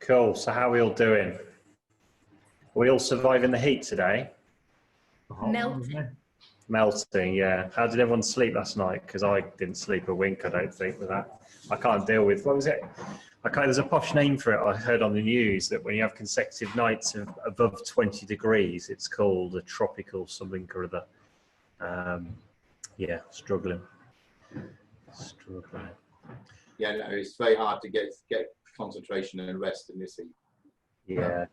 Cool. So how are we all doing? Are we all surviving the heat today? Melting. Melting, yeah. How did everyone sleep last night? Because I didn't sleep a wink, I don't think, with that. I can't deal with, what was it? There's a posh name for it I heard on the news, that when you have consecutive nights of above 20 degrees, it's called a tropical something or other. Yeah, struggling. Yeah, no, it's very hard to get concentration and rest in this heat. Yeah.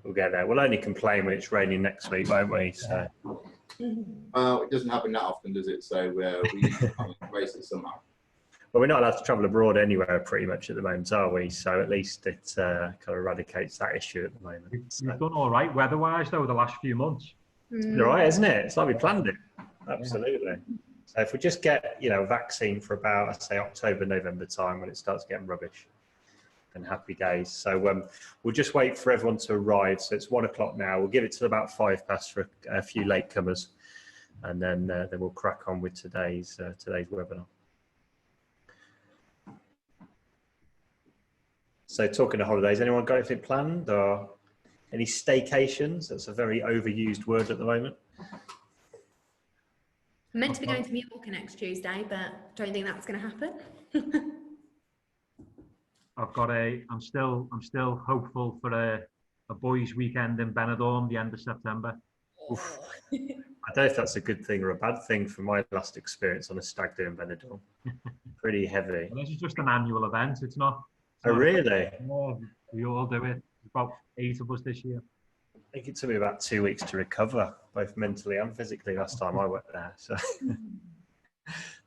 We'll get there. We'll only complain when it's raining next week, won't we? So. Well, it doesn't happen that often, does it? So we embrace it somehow. Well, we're not allowed to travel abroad anywhere pretty much at the moment, are we? So at least it kind of eradicates that issue at the moment. You've done all right weather-wise, though, the last few months. It's all right, isn't it? It's like we planned it. Absolutely. So if we just get, a vaccine for about, I'd say, October, November time when it starts getting rubbish, then happy days. So we'll just wait for everyone to arrive. So it's 1 o'clock now. We'll give it till about 5 past for a few latecomers, and then we'll crack on with today's webinar. So talking of holidays, anyone got anything planned or any staycations? That's a very overused word at the moment. I'm meant to be going to Mallorca next Tuesday, but don't think that's going to happen. I'm still hopeful for a boys' weekend in Benidorm the end of September. Oof. I don't know if that's a good thing or a bad thing from my last experience on a stag do in Benidorm. Pretty heavy. Well, this is just an annual event. It's not. Oh, really? No, we all do it. There's about 8 of us this year. I think it took me about 2 weeks to recover, both mentally and physically, last time I went there. So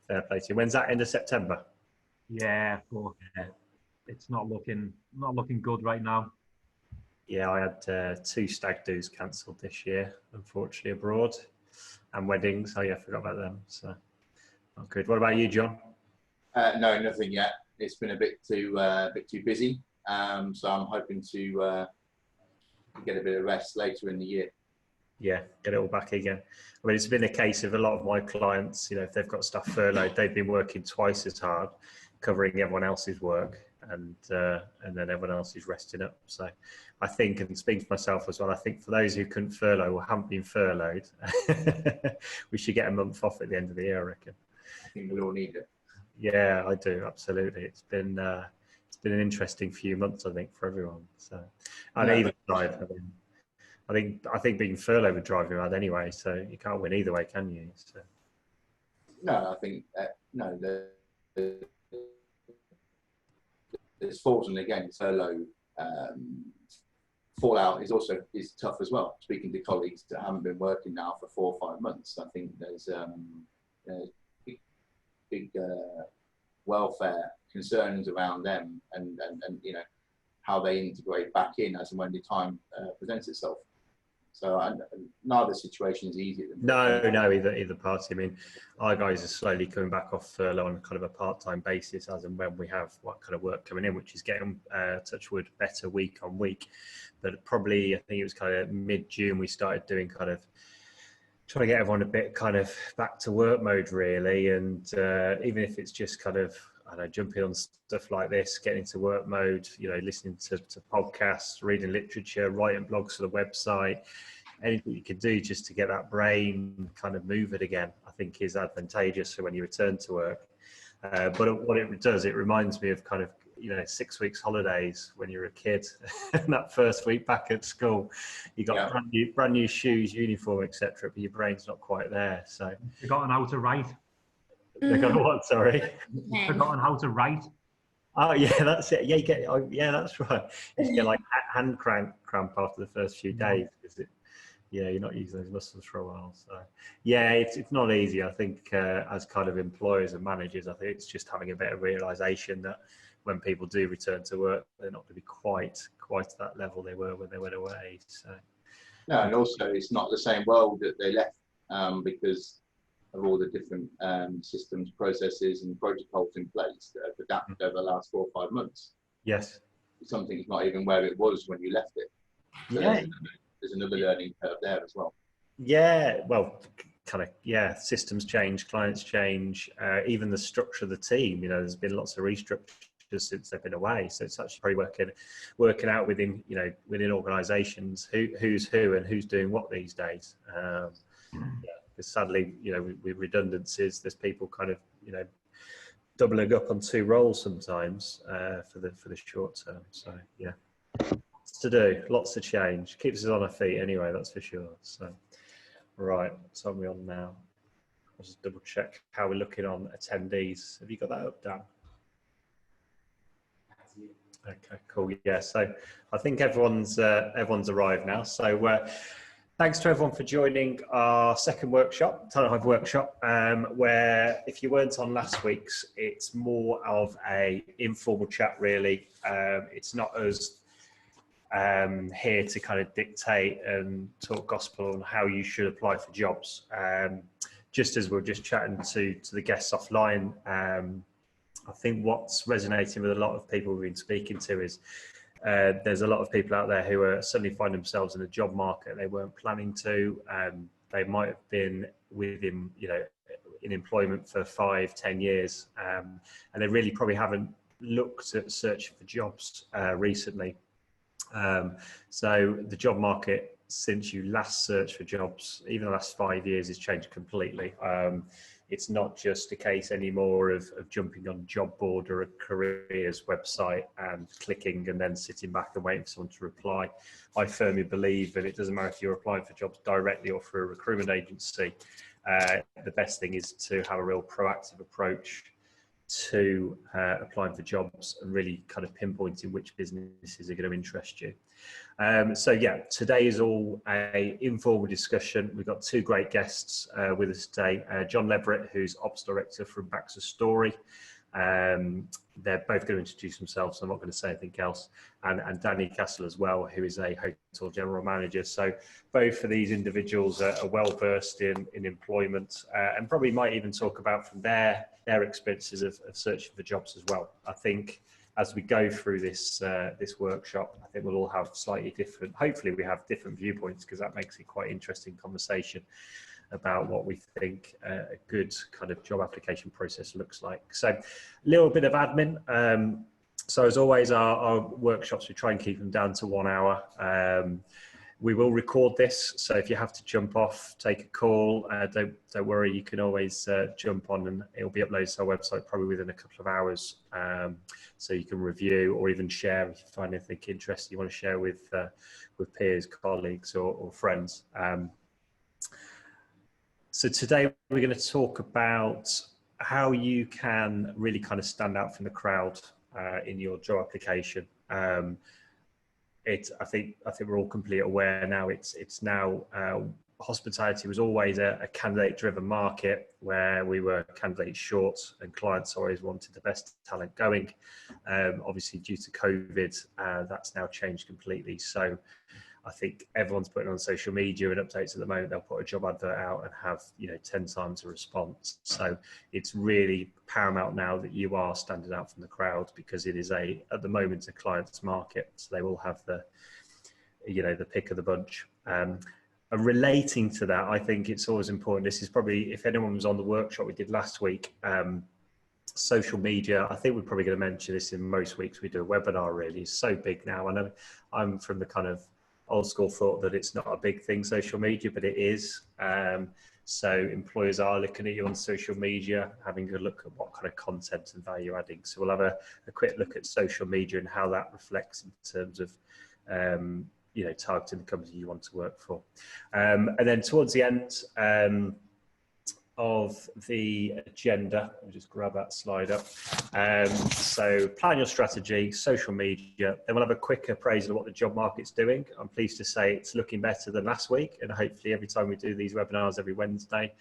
fair play to you. When's that? End of September? Yeah, but it's not looking good right now. Yeah, I had 2 stag do's cancelled this year, unfortunately, abroad, and weddings. Oh yeah, I forgot about them. So not good. What about you, John? No, nothing yet. It's been a bit too busy. So I'm hoping to get a bit of rest later in the year. Yeah, get it all back again. I mean, it's been a case of a lot of my clients, if they've got stuff furloughed, they've been working twice as hard, covering everyone else's work, and then everyone else is resting up. So I think, and speaking for myself as well, I think for those who couldn't furlough or haven't been furloughed, we should get a month off at the end of the year, I reckon. I think we all need it. Yeah, I do, absolutely. It's been an interesting few months, I think, for everyone. So, and either side, I think being furloughed would drive you mad anyway. So you can't win either way, can you? So. No, I think no. There's faults, and again, furlough fallout is tough as well. Speaking to colleagues that haven't been working now for 4 or 5 months, I think there's big welfare concerns around them, and how they integrate back in as and when the time presents itself. So neither situation is easy. No, either party. I mean, our guys are slowly coming back off furlough on kind of a part-time basis as and when we have what kind of work coming in, which is getting, touch wood, better week on week. But probably, I think it was kind of mid-June, we started doing kind of trying to get everyone a bit kind of back to work mode, really. And even if it's just kind of, I don't know, jumping on stuff like this, getting into work mode, listening to podcasts, reading literature, writing blogs for the website, anything you can do just to get that brain kind of moving again, I think is advantageous for when you return to work. But what it does, it reminds me of kind of, 6 weeks holidays when you're a kid, and that first week back at school, you got brand new shoes, uniform, etc. But your brain's not quite there. So Forgotten how to write. They got what? Sorry. Forgotten how to write. Oh yeah, that's it. Yeah, that's right. You get like hand cramp after the first few days because you're not using those muscles for a while. So yeah, it's not easy. I think as kind of employers and managers, I think it's just having a bit of realization that when people do return to work, they're not going to be quite at that level they were when they went away. So no, and also it's not the same world that they left because of all the different systems, processes and protocols in place that have adapted over the last 4 or 5 months. Yes. Something's not even where it was when you left it. So yeah. There's another learning curve there as well. Yeah, well, systems change, clients change, even the structure of the team. There's been lots of restructuring since they've been away. So it's actually probably working out within, you know, within organisations who's who and who's doing what these days. Yeah, because sadly, you know, with redundancies, there's people kind of, you know, doubling up on 2 roles sometimes for the short term. So yeah, lots to do, lots to change. Keeps us on our feet anyway, that's for sure. So right, so we're on now. I'll just double check how we're looking on attendees. Have you got that up, Dan? Okay, cool. Yeah, so I think everyone's arrived now. So thanks to everyone for joining our second workshop, Talent Hive workshop, where if you weren't on last week's, it's more of a informal chat really. It's not us here to kind of dictate and talk gospel on how you should apply for jobs. Just as we're just chatting to the guests offline, I think what's resonating with a lot of people we've been speaking to is there's a lot of people out there who are suddenly find themselves in a job market they weren't planning to. They might have been within, you know, in employment for 5-10 years, and they really probably haven't looked at searching for jobs recently. So the job market since you last searched for jobs, even the last 5 years, has changed completely. It's not just a case anymore of jumping on a job board or a careers website and clicking and then sitting back and waiting for someone to reply. I firmly believe, and it doesn't matter if you're applying for jobs directly or through a recruitment agency, the best thing is to have a real proactive approach to applying for jobs and really kind of pinpointing which businesses are going to interest you. So yeah, today is all a informal discussion. We've got 2 great guests with us today. John Leverett, who's Ops Director from BaxterStorey. They're both going to introduce themselves, so I'm not going to say anything else. And Danny Cassell as well, who is a hotel general manager. So both of these individuals are well versed in employment, and probably might even talk about from their experiences of searching for jobs as well. I think as we go through this workshop, I think we'll all have slightly different, hopefully we have different viewpoints, because that makes it quite interesting conversation about what we think a good kind of job application process looks like. So a little bit of admin. So as always, our workshops, we try and keep them down to 1 hour. We will record this, so if you have to jump off, take a call, don't worry, you can always jump on and it'll be uploaded to our website probably within a couple of hours. So you can review or even share if you find anything interesting you want to share with peers, colleagues or friends. So today we're going to talk about how you can really kind of stand out from the crowd in your job application. I think we're all completely aware now. It's now hospitality was always a candidate-driven market where we were candidate short and clients always wanted the best talent going. Obviously, due to COVID, that's now changed completely. So I think everyone's putting on social media and updates at the moment. They'll put a job advert out and have 10 times a response. So it's really paramount now that you are standing out from the crowd, because it is at the moment a client's market. So they will have the pick of the bunch. And relating to that, I think it's always important. This is probably, if anyone was on the workshop we did last week, social media, I think we're probably going to mention this in most weeks we do a webinar. Really, it's so big now. I know I'm from the kind of old school thought that it's not a big thing, social media, but it is. So employers are looking at you on social media, having a look at what kind of content and value adding. So we'll have a quick look at social media and how that reflects in terms of targeting the company you want to work for. And then towards the end of the agenda, I'll just grab that slide up. So plan your strategy, social media, then we'll have a quick appraisal of what the job market's doing. I'm pleased to say it's looking better than last week, and hopefully every time we do these webinars every Wednesday,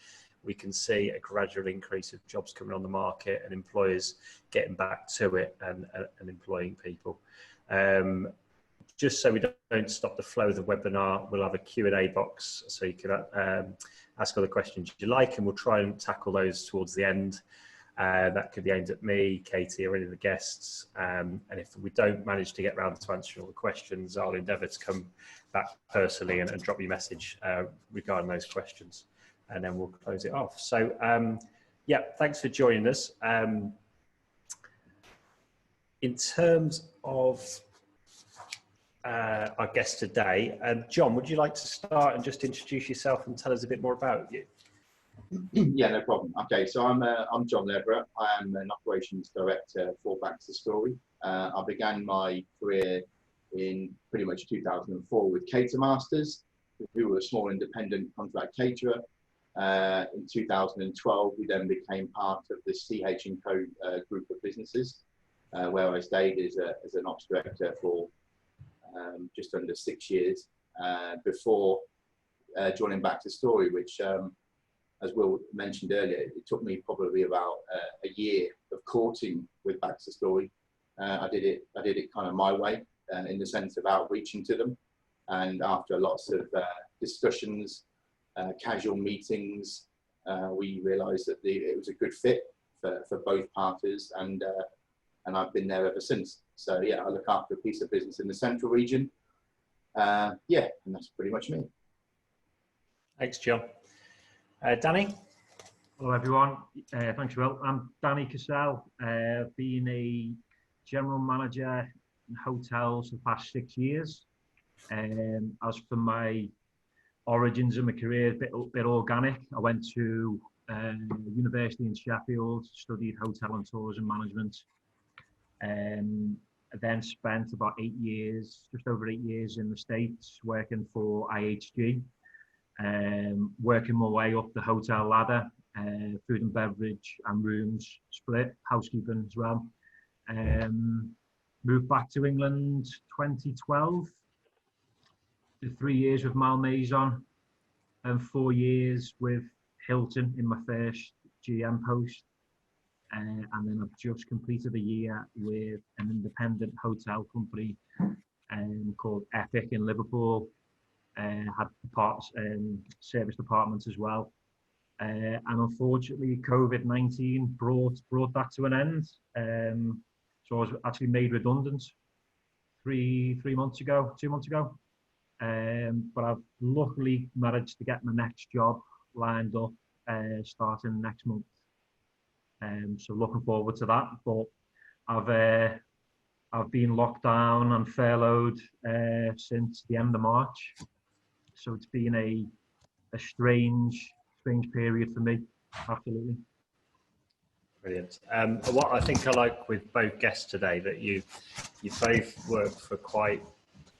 we can see a gradual increase of jobs coming on the market and employers getting back to it and employing people. Just so we don't stop the flow of the webinar, we'll have a Q&A box so you can ask all the questions you like, and we'll try and tackle those towards the end. That could be aimed at me, Katie, or any of the guests. And if we don't manage to get around to answering all the questions, I'll endeavour to come back personally and drop you a message regarding those questions, and then we'll close it off. So, yeah, thanks for joining us. in terms of our guest today, John, would you like to start and just introduce yourself and tell us a bit more about you? Yeah, no problem. Okay, so I'm John Leverett. I am an operations director for BaxterStorey. I began my career in pretty much 2004 with Cater Masters, who were a small independent contract caterer. In 2012, we then became part of the CH&Co group of businesses, where I stayed as an ops director for just under 6 years before joining BaxterStorey, which, as Will mentioned earlier, it took me probably about a year of courting with BaxterStorey. I did it kind of my way, in the sense of outreaching to them, and after lots of discussions, casual meetings, we realised that it was a good fit for both parties, and I've been there ever since. So yeah, I look after a piece of business in the central region. Yeah, and that's pretty much me. Thanks, John. Danny? Hello, everyone. Thanks, Will. I'm Danny Cassell. I've been a general manager in hotels for the past 6 years. As for my origins of my career, a bit organic. I went to university in Sheffield, studied hotel and tourism management. I then spent about 8 years, just over 8 years in the States, working for IHG, working my way up the hotel ladder, food and beverage and rooms split, housekeeping as well. Moved back to England 2012, did 3 years with Malmaison and 4 years with Hilton in my first GM post. And then I've just completed a year with an independent hotel company called Epic in Liverpool. Had service departments as well. And unfortunately, COVID-19 brought that to an end. So I was actually made redundant 2 months ago. But I've luckily managed to get my next job lined up starting next month. So looking forward to that. But I've been locked down and furloughed since the end of March. So it's been a strange period for me. Absolutely. Brilliant. What I think I like with both guests today, that you both work for quite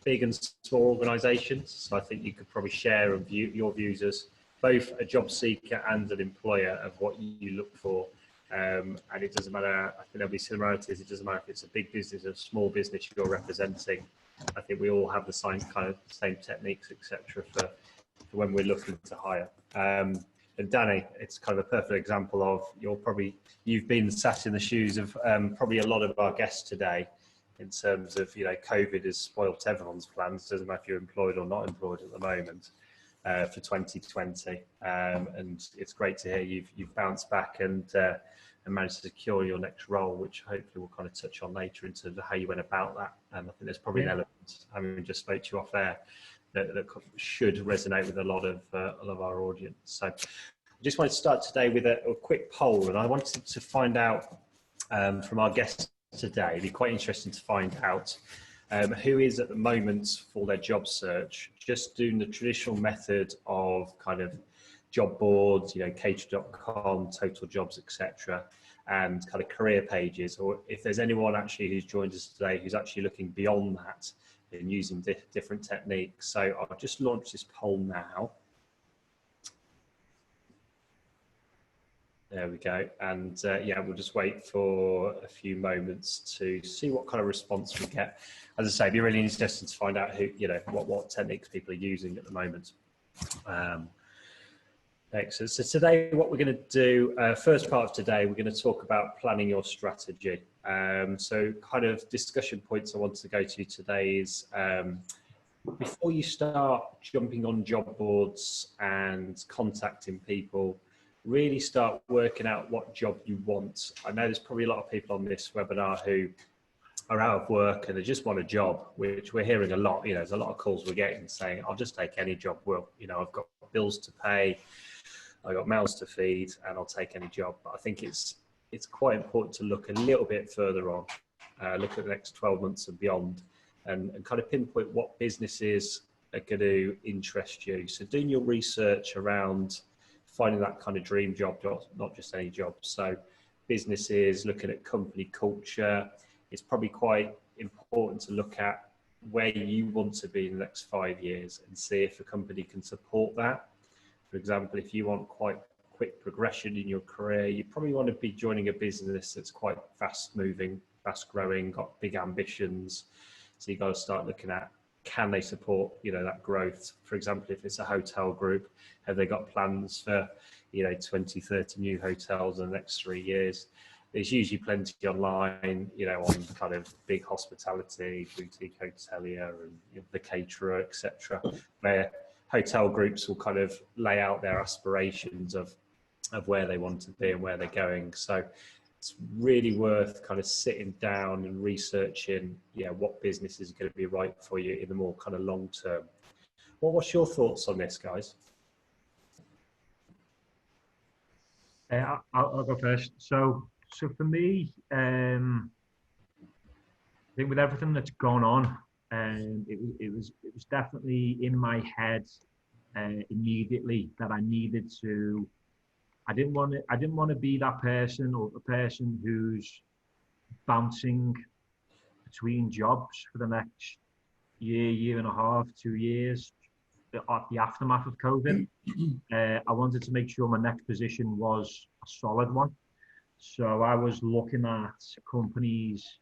big and small organisations. So I think you could probably share your views as both a job seeker and an employer of what you look for. And it doesn't matter, I think there'll be similarities, it doesn't matter if it's a big business or a small business you're representing. I think we all have the same techniques, etc., for when we're looking to hire. And Danny, it's kind of a perfect example of you've been sat in the shoes of probably a lot of our guests today, in terms of, COVID has spoilt everyone's plans. Doesn't matter if you're employed or not employed at the moment for 2020. And it's great to hear you've bounced back and managed to secure your next role, which hopefully we'll kind of touch on later in terms of how you went about that. And I think there's probably an element, having just spoke to you off air, that should resonate with a lot of our audience. So I just wanted to start today with a quick poll, and I wanted to find out from our guests today, it'd be quite interesting to find out who is at the moment for their job search just doing the traditional method of kind of job boards, cater.com, total jobs, etc., and kind of career pages, or if there's anyone actually who's joined us today who's actually looking beyond that and using different techniques. So I'll just launch this poll now. There we go. And yeah, we'll just wait for a few moments to see what kind of response we get. As I say, it'd be really interesting to find out what techniques people are using at the moment. Excellent. So today, what we're going to do, first part of today, we're going to talk about planning your strategy. So kind of discussion points I want to go to today is before you start jumping on job boards and contacting people, really start working out what job you want. I know there's probably a lot of people on this webinar who are out of work and they just want a job, which we're hearing a lot. There's a lot of calls we're getting saying, I'll just take any job. Well, I've got bills to pay, I've got mouths to feed, and I'll take any job. But I think it's quite important to look a little bit further on look at the next 12 months and beyond, and kind of pinpoint what businesses are going to interest you. So doing your research around finding that kind of dream job, not just any job. So businesses, looking at company culture. It's probably quite important to look at where you want to be in the next 5 years and see if a company can support that. For example, if you want quite quick progression in your career, you probably want to be joining a business that's quite fast moving, fast growing, got big ambitions. So you've got to start looking at, can they support, that growth? For example, if it's a hotel group, have they got plans for, 20, 30 new hotels in the next 3 years? There's usually plenty online, on kind of big hospitality, boutique hotelier and the caterer, etc., where hotel groups will kind of lay out their aspirations of where they want to be and where they're going. So it's really worth kind of sitting down and researching, what business is going to be right for you in the more kind of long term. What's your thoughts on this, guys? I'll go first. So for me, I think with everything that's gone on, it was definitely in my head immediately that I needed to. I didn't want to be that person, or the person who's bouncing between jobs for the next year and a half, 2 years, the aftermath of COVID. I wanted to make sure my next position was a solid one. So I was looking at companies,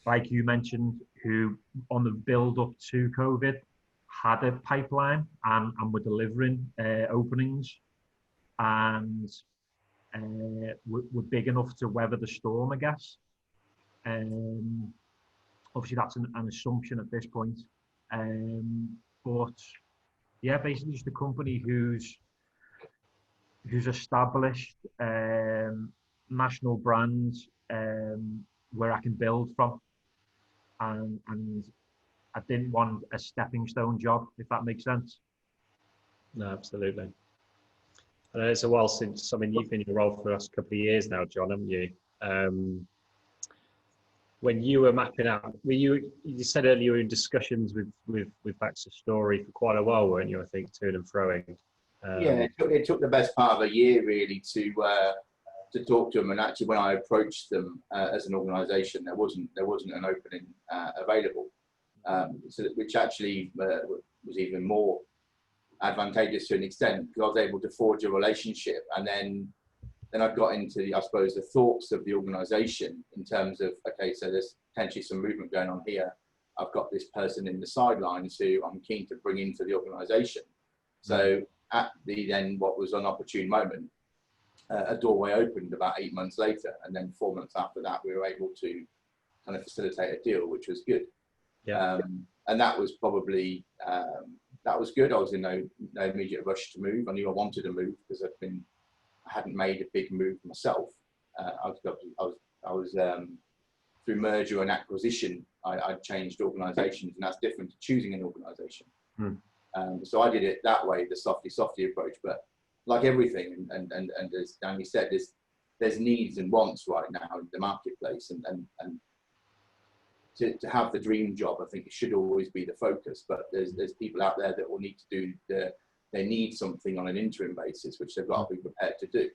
like you mentioned, who on the build up to COVID had a pipeline and were delivering openings, and were big enough to weather the storm, I guess. Obviously that's an assumption at this point. But yeah, basically just a company who's established, national brands, where I can build from, and I didn't want a stepping stone job, if that makes sense. No, absolutely. I know it's a while since, you've been in your role for the last couple of years now, John, haven't you? When you were mapping out, you said earlier you were in discussions with BaxterStorey for quite a while, weren't you? I think, to and froing. Yeah, it took the best part of a year really to talk to them. And actually, when I approached them as an organisation, there wasn't an opening available, so which actually was even more advantageous to an extent, because I was able to forge a relationship, and then I got into, I suppose, the thoughts of the organisation in terms of, okay, so there's potentially some movement going on here. I've got this person in the sidelines who I'm keen to bring into the organisation. So at what was an opportune moment, a doorway opened about 8 months later, and then 4 months after that, we were able to kind of facilitate a deal, which was good. Yeah. And that was probably that was good. I was in no immediate rush to move. I knew I wanted to move because I hadn't made a big move myself. I was through merger and acquisition. I changed organisations, and that's different to choosing an organisation. So I did it that way, the softy approach. But like everything, and as Danny said, there's needs and wants right now in the marketplace, and to have the dream job, I think it should always be the focus. But there's people out there that will need to do they need something on an interim basis, which they've got to be prepared to do.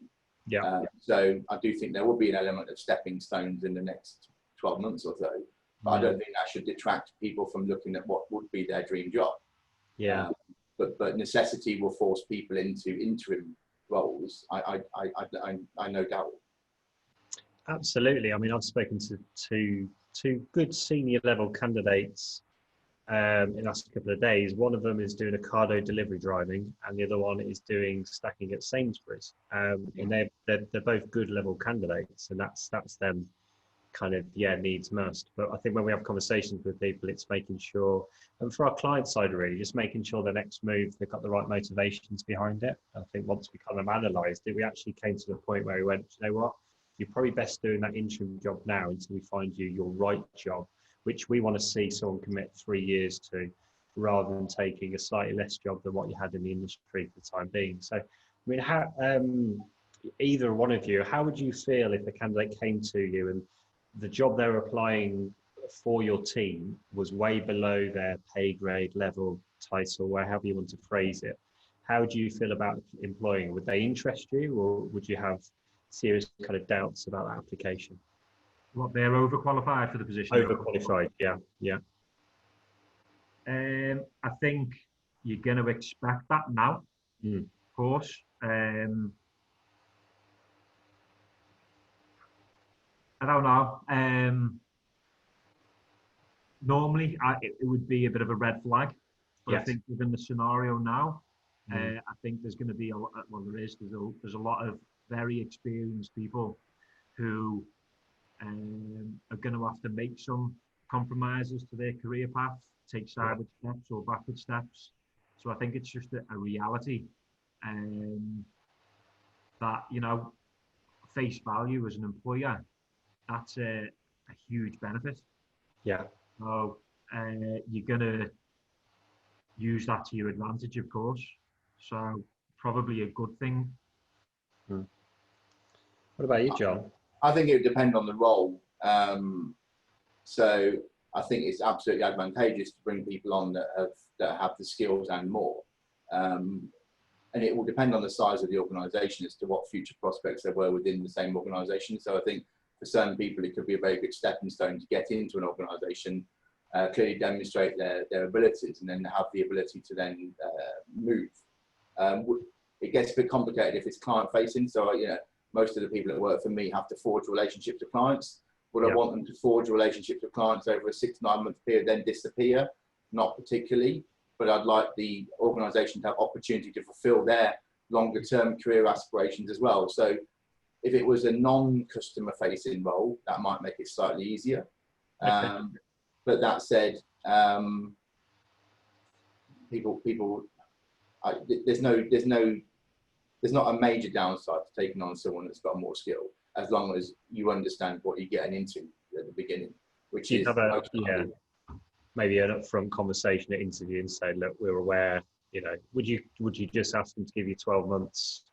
Yeah. So I do think there will be an element of stepping stones in the next 12 months or so, but I don't think that should detract people from looking at what would be their dream job. Yeah. But necessity will force people into interim roles. I no doubt. Absolutely. I mean, I've spoken to two good senior level candidates in the last couple of days. One of them is doing Ocado delivery driving, and the other one is doing stacking at Sainsbury's. And they're both good level candidates, and that's them kind of needs must. But I think when we have conversations with people, it's making sure, and for our client side really, just making sure the next move, they've got the right motivations behind it. I think once we kind of analysed it, we actually came to the point where we went, you know what, you're probably best doing that interim job now until we find you your right job, which we want to see someone commit 3 years to, rather than taking a slightly less job than what you had in the industry for the time being. So, I mean, how, either one of you, how would you feel if a candidate came to you and the job they're applying for your team was way below their pay grade, level, title, however you want to phrase it? How do you feel about employing? Would they interest you, or would you have serious kind of doubts about that application? What, they're overqualified for the position? Overqualified, yeah, yeah. I think you're going to expect that now, of course. I don't know. Normally, it would be a bit of a red flag, but yes. I think within the scenario now, I think there's going to be a lot. Well, there's a lot of very experienced people who are going to have to make some compromises to their career path, take sideward steps or backward steps. So I think it's just a reality, that, you know, face value as an employer, that's a huge benefit. Yeah. So you're going to use that to your advantage, of course. So probably a good thing. What about you, John? I think it would depend on the role. So I think it's absolutely advantageous to bring people on that have the skills and more. And it will depend on the size of the organisation as to what future prospects there were within the same organisation. So I think for certain people, it could be a very good stepping stone to get into an organisation, clearly demonstrate their abilities, and then have the ability to then move. It gets a bit complicated if it's client facing. So, you know, most of the people that work for me have to forge relationships with clients. Would I want them to forge relationships with clients over a 6 to 9 month period, then disappear? Not particularly, but I'd like the organisation to have opportunity to fulfil their longer term career aspirations as well. So if it was a non-customer facing role, that might make it slightly easier. But that said, there's not a major downside to taking on someone that's got more skill, as long as you understand what you're getting into at the beginning, which is maybe an upfront conversation at interview and say, look, we're aware, you know, would you just ask them to give you 12 months,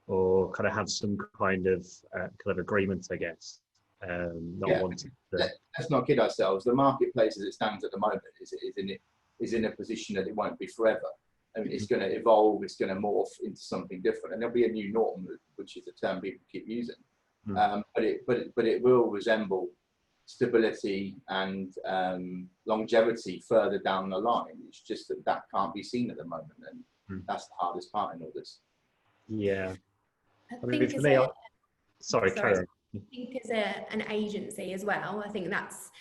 or kind of have some kind of agreement, I guess? Wanting to... Let's not kid ourselves. The marketplace as it stands at the moment is in a position that it won't be forever. I mean, it's going to evolve, it's going to morph into something different, and there'll be a new norm, which is a term people keep using. But it will resemble stability and longevity further down the line. It's just that can't be seen at the moment, and that's the hardest part in all this. Yeah. I think for me, sorry, carry on. I think as an agency as well, I think that's,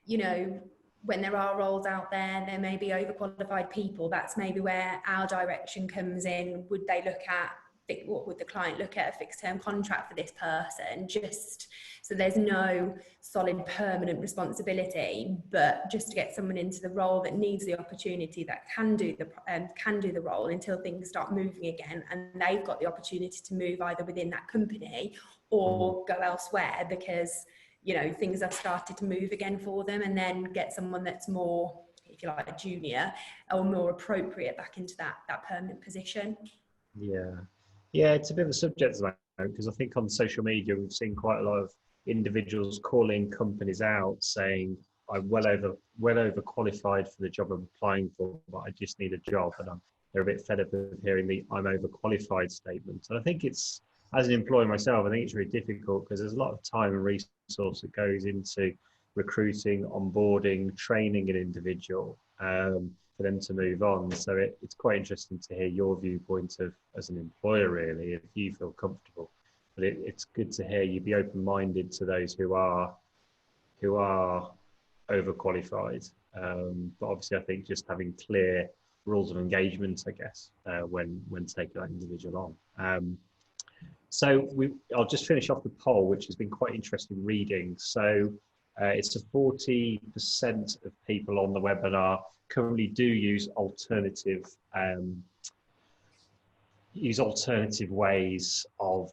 you know, when there are roles out there, there may be overqualified people. That's maybe where our direction comes in. Would they look at, what would the client look at, a fixed term contract for this person, just so there's no solid permanent responsibility, but just to get someone into the role that needs the opportunity, that can do the role until things start moving again, and they've got the opportunity to move either within that company or go elsewhere because, you know, things have started to move again for them, and then get someone that's more, if you like, a junior or more appropriate back into that permanent position. Yeah, it's a bit of a subject at the moment, because I think on social media we've seen quite a lot of individuals calling companies out saying, I'm well overqualified for the job I'm applying for, but I just need a job, and they're a bit fed up of hearing the I'm overqualified statement. And I think it's, as an employer myself, I think it's really difficult because there's a lot of time and resource that goes into recruiting, onboarding, training an individual for them to move on. So it's quite interesting to hear your viewpoint of, as an employer, really, if you feel comfortable. But it's good to hear you be open-minded to those who are overqualified. But obviously, I think just having clear rules of engagement, I guess, when taking that individual on. So I'll just finish off the poll, which has been quite interesting reading. So it's a 40% of people on the webinar currently do use alternative ways of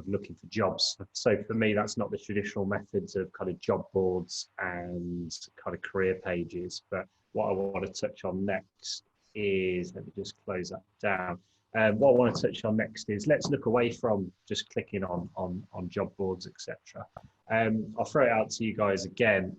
looking for jobs. So for me, that's not the traditional methods of kind of job boards and kind of career pages. But what I want to touch on next is, let me just close that down. What I want to touch on next is let's look away from just clicking on job boards, etc. I'll throw it out to you guys again.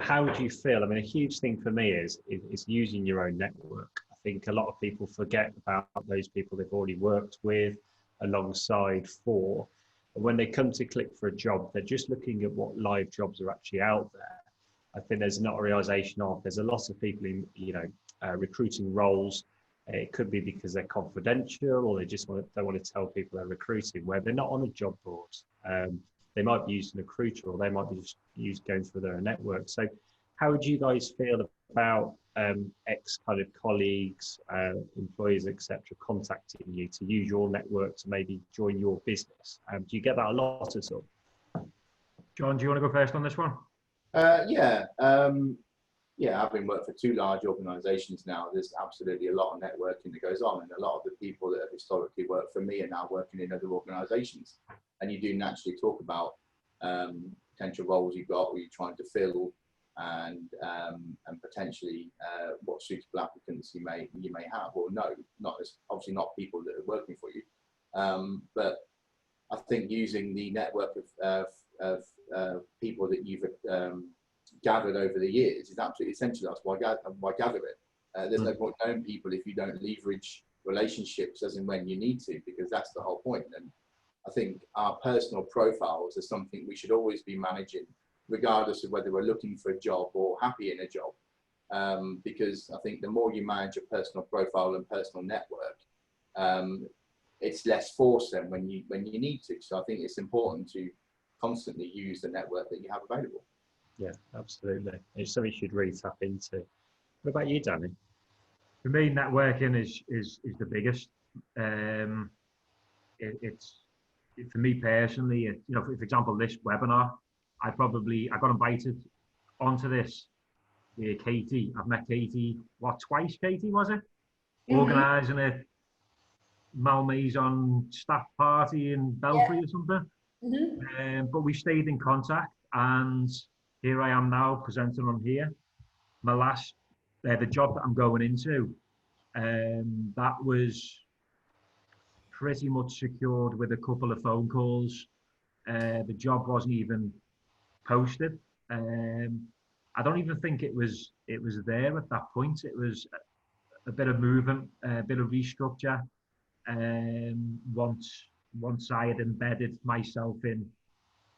How do you feel? I mean, a huge thing for me is using your own network. I think a lot of people forget about those people they've already worked with, alongside for. And when they come to click for a job, they're just looking at what live jobs are actually out there. I think there's not a realization of there's a lot of people in, recruiting roles. It could be because they're confidential, or they just don't want to tell people they're recruiting, where they're not on a job board. They might be using a recruiter, or they might be just going through their network. So how would you guys feel about ex kind of colleagues, employees, etc., contacting you to use your network to maybe join your business? Do you get that a lot at all? John, do you want to go first on this one? Yeah, having worked for 2 large organisations now, there's absolutely a lot of networking that goes on, and a lot of the people that have historically worked for me are now working in other organisations. And you do naturally talk about potential roles you've got, or you're trying to fill, and potentially what suitable applicants you may have, or no, obviously not people that are working for you. But I think using the network of people that you've gathered over the years is absolutely essential. That's why I gather it. There's no point knowing people if you don't leverage relationships as and when you need to, because that's the whole point. And I think our personal profiles are something we should always be managing, regardless of whether we're looking for a job or happy in a job. Because I think the more you manage your personal profile and personal network, it's less force then when you need to. So I think it's important to constantly use the network that you have available. Yeah, absolutely. It's something you should really tap into. What about you, Danny? For me, networking is the biggest. It's for me personally. For example, this webinar, I got invited onto this. Yeah, Katie, I've met Katie. Twice? Katie, was it? Mm-hmm. Organising a Malmaison staff party in Belfry or something. Mm-hmm. But we stayed in contact, and here I am now presenting on here. My last, the job that I'm going into, that was pretty much secured with a couple of phone calls. The job wasn't even posted. I don't even think it was there at that point. It was a bit of movement, a bit of restructure. Once I had embedded myself in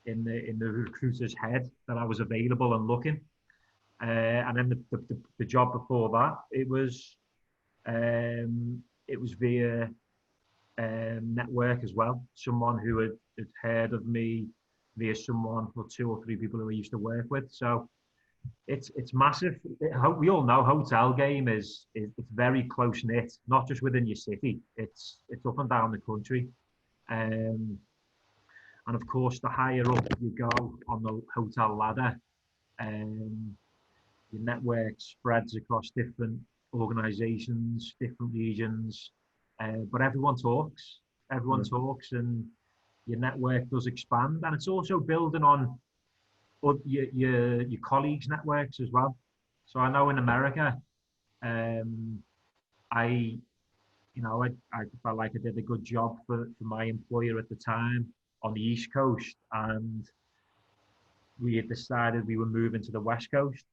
the recruiter's head that I was available and looking, and then the job before that, it was via network as well. Someone who had heard of me via someone, or 2 or 3 people who I used to work with. So it's massive. We all know hotel game is it's very close knit, not just within your city. It's up and down the country. And of course, the higher up you go on the hotel ladder, your network spreads across different organisations, different regions, but everyone talks. Everyone talks, and your network does expand. And it's also building on your colleagues' networks as well. So I know in America, I felt like I did a good job for my employer at the time on the East Coast, and we had decided we were moving to the West Coast.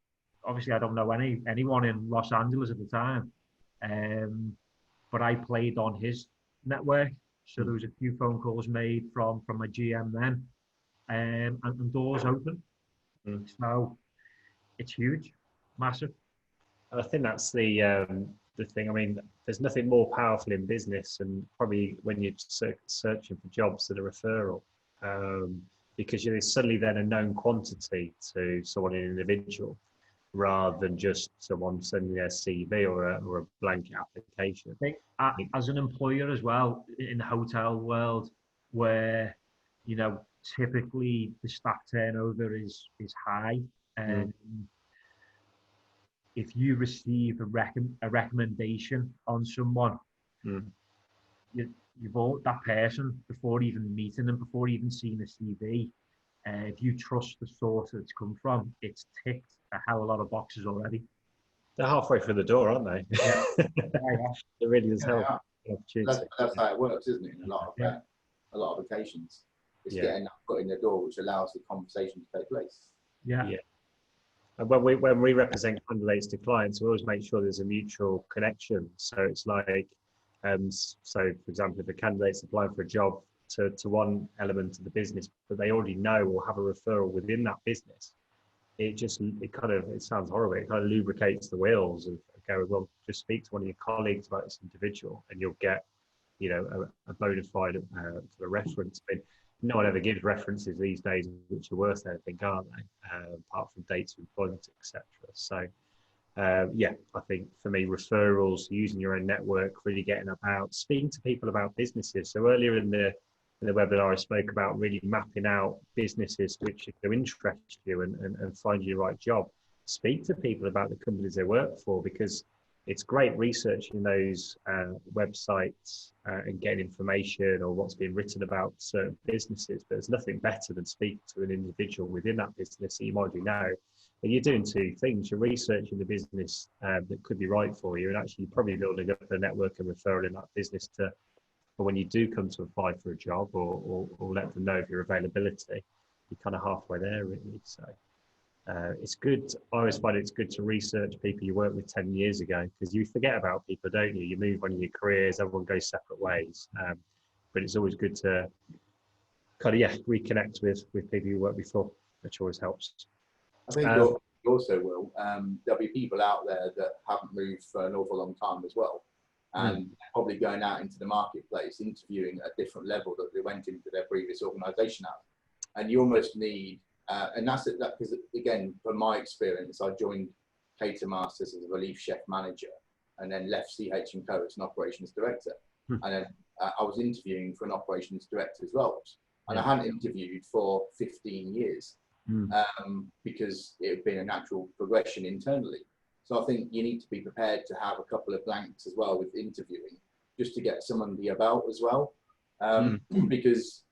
Obviously, I don't know anyone in Los Angeles at the time, but I played on his network. So there was a few phone calls made from my GM then, and doors open. So it's huge, massive. And I think that's the thing. I mean, there's nothing more powerful in business, and probably when you're searching for jobs, than a referral, because you're suddenly then a known quantity to someone, an individual, rather than just someone sending their CV or a blanket application. I think as an employer as well, in the hotel world, where typically the staff turnover is high, and if you receive a recommendation on someone, you've all that person before even meeting them, before even seeing a CV. If you trust the source that it's come from, it's ticked a hell of a lot of boxes already. They're halfway through the door, aren't they? Yeah. It really does help. opportunity. That's how it works, isn't it? In a lot of occasions, it's getting that foot in the door, which allows the conversation to take place. Yeah. And when we represent candidates to clients, we always make sure there's a mutual connection. So it's like, so for example, if a candidate's applying for a job to one element of the business, but they already know or have a referral within that business, it sounds horrible. It kind of lubricates the wheels of going, well, just speak to one of your colleagues about this individual, and you'll get, a bona fide sort of reference. I mean, no one ever gives references these days, which are worse than anything, aren't they? Apart from dates of employment, etc. So, I think for me, referrals, using your own network, really getting about, speaking to people about businesses. So earlier in the webinar, I spoke about really mapping out businesses which are going to interest you and find you the right job. Speak to people about the companies they work for, because it's great researching those websites and getting information or what's being written about certain businesses, but there's nothing better than speaking to an individual within that business that you might already know. And you're doing two things. You're researching the business that could be right for you, and actually you're probably building up a network and referral in that business for when you do come to apply for a job or let them know of your availability. You're kind of halfway there, really. So it's good. I always find it's good to research people you worked with 10 years ago, because you forget about people, don't you? You move on in your careers, everyone goes separate ways. But it's always good to kind of, reconnect with people you worked before, which always helps. I think also will, there'll be people out there that haven't moved for an awful long time as well, and probably going out into the marketplace, interviewing at a different level that they went into their previous organisation at. And you almost need, and that's it, because again, from my experience, I joined Cater Masters as a relief chef manager, and then left CH&Co as an operations director. And then I was interviewing for an operations director's role, and I hadn't interviewed for 15 years. Because it had been a natural progression internally. So I think you need to be prepared to have a couple of blanks as well with interviewing, just to get some under your belt as well, because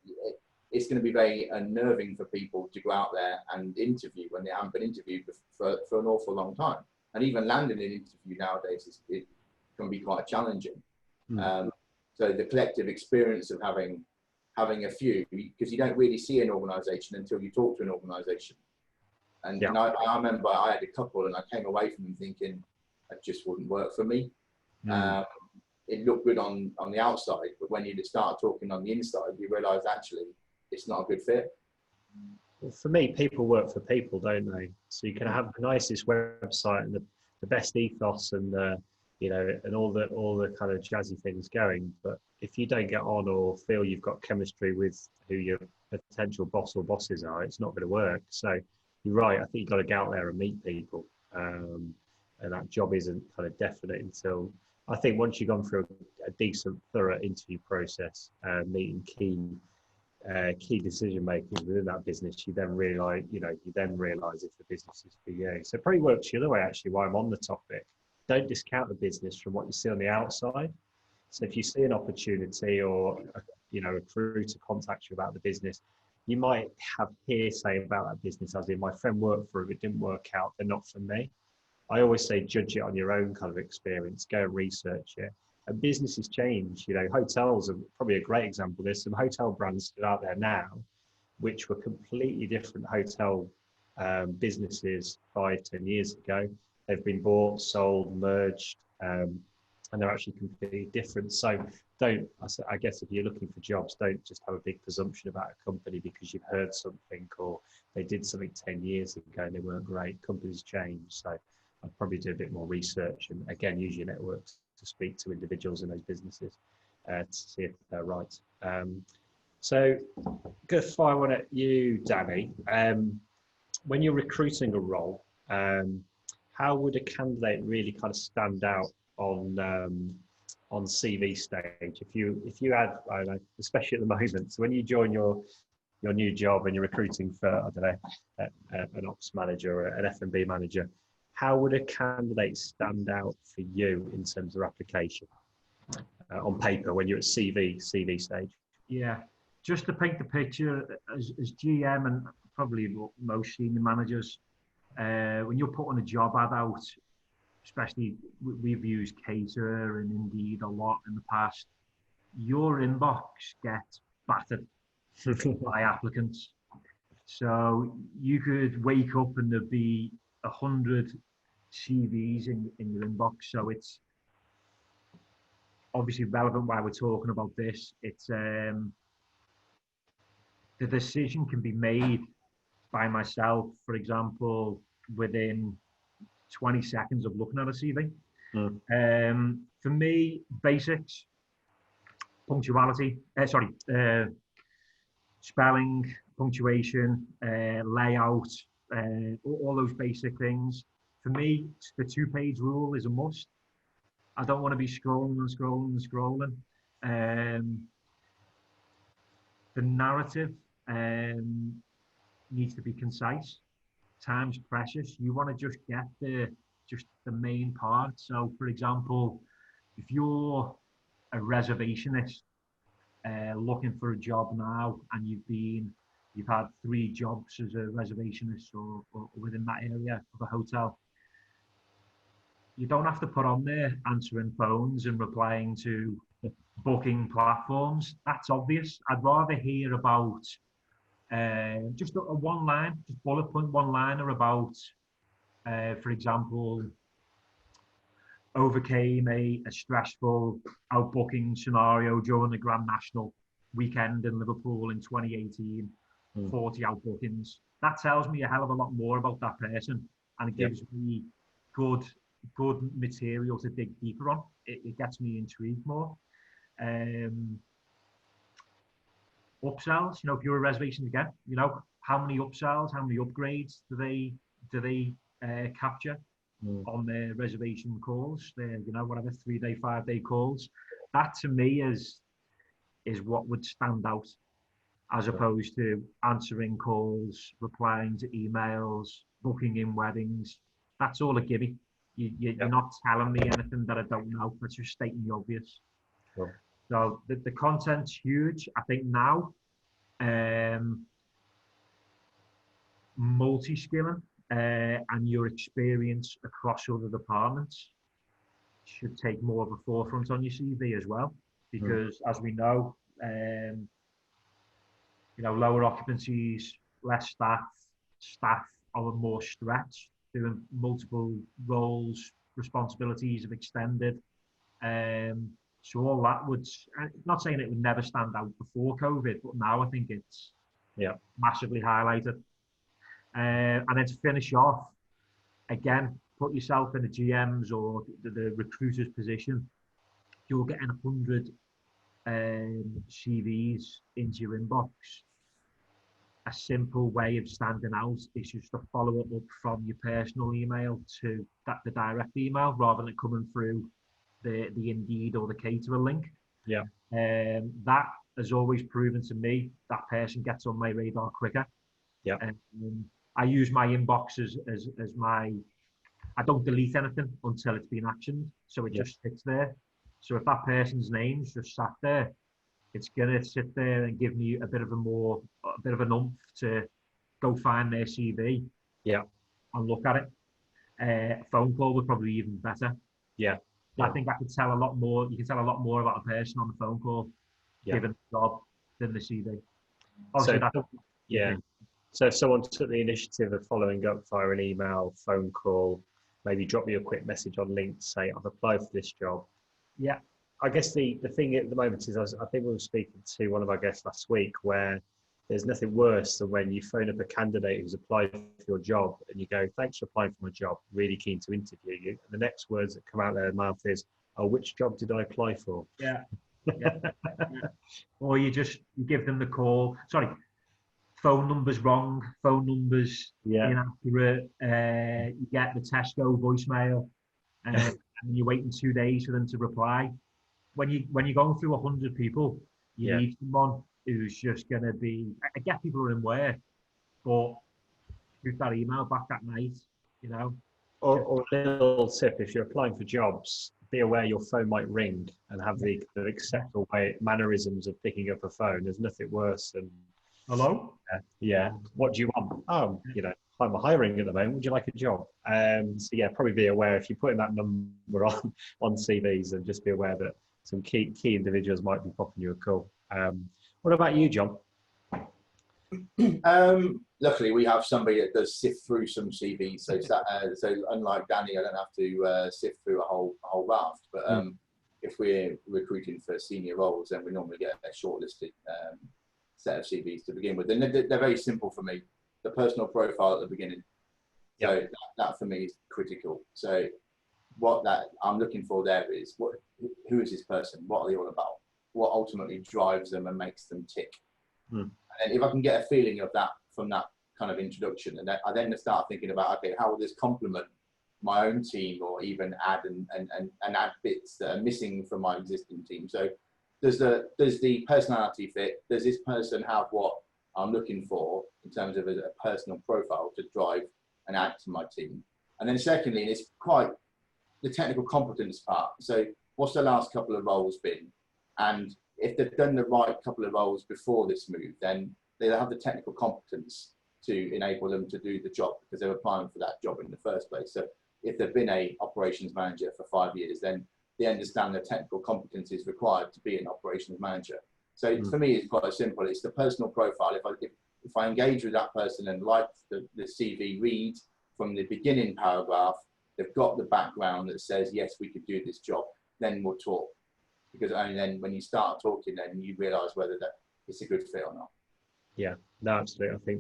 it's going to be very unnerving for people to go out there and interview when they haven't been interviewed for an awful long time. And even landing an interview nowadays it can be quite challenging. So the collective experience of having a few, because you don't really see an organisation until you talk to an organisation. And I remember I had a couple and I came away from them thinking that just wouldn't work for me. It looked good on the outside, but when you start talking on the inside, you realise actually it's not a good fit. Well, for me, people work for people, don't they? So you can have the nicest website and the best ethos and and all the kind of jazzy things going, but if you don't get on or feel you've got chemistry with who your potential boss or bosses are, it's not going to work. So you're right. I think you've got to get out there and meet people, and that job isn't kind of definite until, I think, once you've gone through a decent, thorough interview process, meeting key decision makers within that business, you then realise, if the business is for you. So it probably works the other way, actually, while I'm on the topic. Don't discount the business from what you see on the outside. So if you see an opportunity or a recruiter contacts you about the business, you might have hearsay about that business, as in, my friend worked for it, it didn't work out, they're not for me. I always say judge it on your own kind of experience, go and research it. And businesses change. Hotels are probably a great example. There's some hotel brands still out there now which were completely different hotel businesses 5-10 years ago. They've been bought, sold, merged, and they're actually completely different. So I guess if you're looking for jobs, don't just have a big presumption about a company because you've heard something or they did something 10 years ago and they weren't great. Companies change. So I'd probably do a bit more research and, again, use your networks to speak to individuals in those businesses to see if they're right. So good fire one at you, Danny. When you're recruiting a role, how would a candidate really kind of stand out on CV stage? If you had, I don't know, especially at the moment, so when you join your new job and you're recruiting for, I don't know, an ops manager or an F&B manager, how would a candidate stand out for you in terms of their application on paper when you're at CV stage? Yeah, just to paint the picture, as GM and probably most senior managers, when you're putting a job ad out, especially we've used Cater and Indeed a lot in the past. Your inbox gets battered by applicants. So you could wake up and there'd be 100 CVs in your inbox. So it's obviously relevant why we're talking about this. It's the decision can be made by myself, for example, within 20 seconds of looking at a CV. For me, basics, punctuality, spelling, punctuation, layout, all those basic things. For me, the 2-page rule is a must. I don't want to be scrolling and scrolling and scrolling. The narrative needs to be concise. Time's precious. You want to just get the main part. So, for example, if you're a reservationist looking for a job now, and you've had 3 jobs as a reservationist or within that area of a hotel, you don't have to put on there answering phones and replying to booking platforms. That's obvious. I'd rather hear about just a one-line, just bullet point one-liner about, for example, overcame a stressful outbooking scenario during the Grand National weekend in Liverpool in 2018, 40 outbookings. That tells me a hell of a lot more about that person, and it gives me good material to dig deeper on. It gets me intrigued more. Upsells, if you're a reservation again, how many upsells, how many upgrades do they capture on their reservation calls, their whatever 3-day, 5-day calls. That to me is what would stand out, as opposed to answering calls, replying to emails, booking in weddings. That's all a gimme. You're not telling me anything that I don't know. That's just stating the obvious. Sure. So the content's huge. I think now multi-skilling and your experience across other departments should take more of a forefront on your CV as well, because as we know, lower occupancies, less staff are more stretched, doing multiple roles, responsibilities have extended. So all that would, not saying it would never stand out before COVID, but now I think it's massively highlighted. And then to finish off, again, put yourself in the GM's or the recruiter's position. You're getting 100 CVs into your inbox. A simple way of standing out is just to follow it up from your personal email to the direct email, rather than coming through the Indeed or the Caterer link. That has always proven to me that person gets on my radar quicker. I use my inbox as my, I don't delete anything until it's been actioned, so it just sits there. So if that person's name's just sat there, it's gonna sit there and give me a bit of an oomph to go find their CV and look at it. A phone call would probably be even better. I think I could tell a lot more. You can tell a lot more about a person on the phone call, given the job, than the CV. So if someone took the initiative of following up via an email, phone call, maybe drop you a quick message on LinkedIn to say, I've applied for this job. I guess the thing at the moment is, I think we were speaking to one of our guests last week, where there's nothing worse than when you phone up a candidate who's applied for your job and you go, thanks for applying for my job, really keen to interview you. And the next words that come out of their mouth is, oh, which job did I apply for? Or you give them the call. Sorry, phone number's wrong, phone number's inaccurate. You get the Tesco voicemail and you're waiting 2 days for them to reply. When you're going through 100 people, you need someone who's just going to be, I get people are in work, but shoot that email back that night, Or a little tip, if you're applying for jobs, be aware your phone might ring and have the acceptable mannerisms of picking up a phone. There's nothing worse than, hello? what do you want? Oh, time of hiring at the moment. Would you like a job? So yeah, probably be aware if you're putting that number on CVs, and just be aware that some key individuals might be popping you a call. What about you, John? Luckily, we have somebody that does sift through some CVs. So unlike Danny, I don't have to sift through a whole raft. But if we're recruiting for senior roles, then we normally get a shortlisted set of CVs to begin with. And they're very simple for me. The personal profile at the beginning. So that for me is critical. So what that I'm looking for there is who is this person? What are they all about? What ultimately drives them and makes them tick? And if I can get a feeling of that from that kind of introduction, and I then start thinking about, okay, how will this complement my own team, or even add and add bits that are missing from my existing team? So does the personality fit? Does this person have what I'm looking for in terms of a personal profile to drive and add to my team? And then secondly, and it's quite the technical competence part. So what's the last couple of roles been? And if they've done the right couple of roles before this move, then they'll have the technical competence to enable them to do the job, because they're applying for that job in the first place. So if they've been a operations manager for 5 years, then they understand the technical competencies required to be an operations manager. So for me, it's quite simple. It's the personal profile. If I engage with that person and like the CV read from the beginning paragraph, they've got the background that says, yes, we could do this job, then we'll talk. Because only then when you start talking, then you realise whether that it's a good fit or not. Yeah, no, absolutely.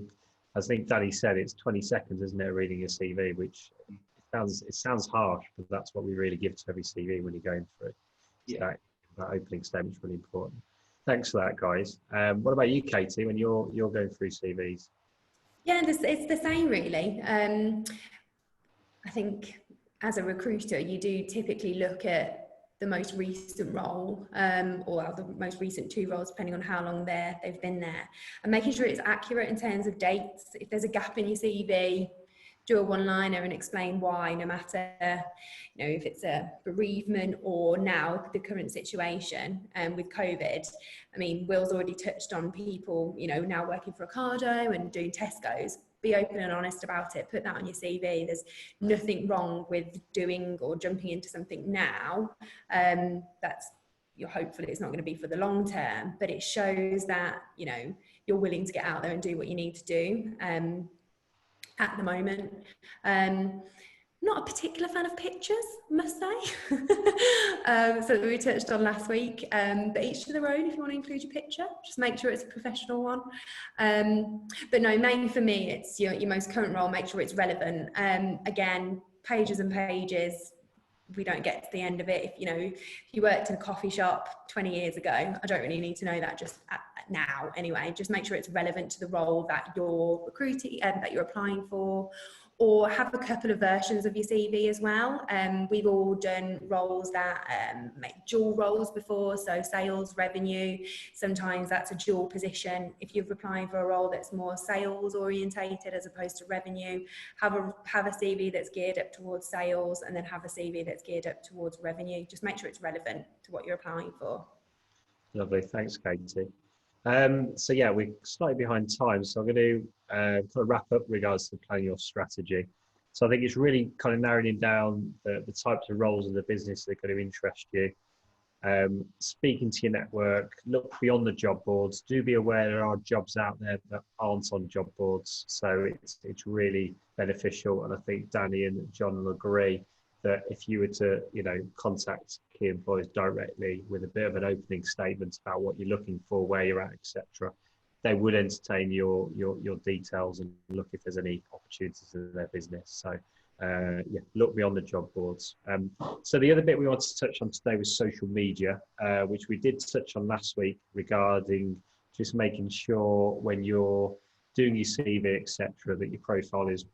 I think Danny said it's 20 seconds, isn't it, reading a CV, which it sounds harsh, but that's what we really give to every CV when you're going through. So that opening statement is really important. Thanks for that, guys. What about you, Katie, when you're going through CVs? Yeah, it's the same really. I think as a recruiter, you do typically look at the most recent role, or the most recent 2 roles, depending on how long they've been there, and making sure it's accurate in terms of dates. If there's a gap in your CV, do a one-liner and explain why, no matter, if it's a bereavement or now the current situation with COVID. I mean, Will's already touched on people, now working for Ocado and doing Tesco's. Be open and honest about it. Put that on your CV. There's nothing wrong with doing or jumping into something now. Hopefully it's not going to be for the long term, but it shows that, you're willing to get out there and do what you need to do. At the moment, not a particular fan of pictures, must say. So we touched on last week, but each to their own. If you want to include your picture, just make sure it's a professional one. But no, main for me, it's your most current role. Make sure it's relevant. Again, pages and pages. We don't get to the end of it. If you worked in a coffee shop 20 years ago, I don't really need to know that just now anyway. Just make sure it's relevant to the role that you're recruiting, that you're applying for, or have a couple of versions of your CV as well. We've all done roles that make dual roles before, so sales, revenue. Sometimes that's a dual position. If you're applying for a role that's more sales orientated as opposed to revenue, have a CV that's geared up towards sales, and then have a CV that's geared up towards revenue. Just make sure it's relevant to what you're applying for. Lovely, thanks, Katie. So yeah, we're slightly behind time, so I'm going to kind of wrap up regards to planning your strategy. So I think it's really kind of narrowing down the types of roles in the business that are going to interest you. Speaking to your network, look beyond the job boards. Do be aware there are jobs out there that aren't on job boards, so it's really beneficial. And I think Danny and John will agree that if you were to, contact key employers directly with a bit of an opening statement about what you're looking for, where you're at, etc., they would entertain your details and look if there's any opportunities in their business. So look beyond the job boards. So the other bit we wanted to touch on today was social media, which we did touch on last week, regarding just making sure when you're doing your CV, etc., that your profile is,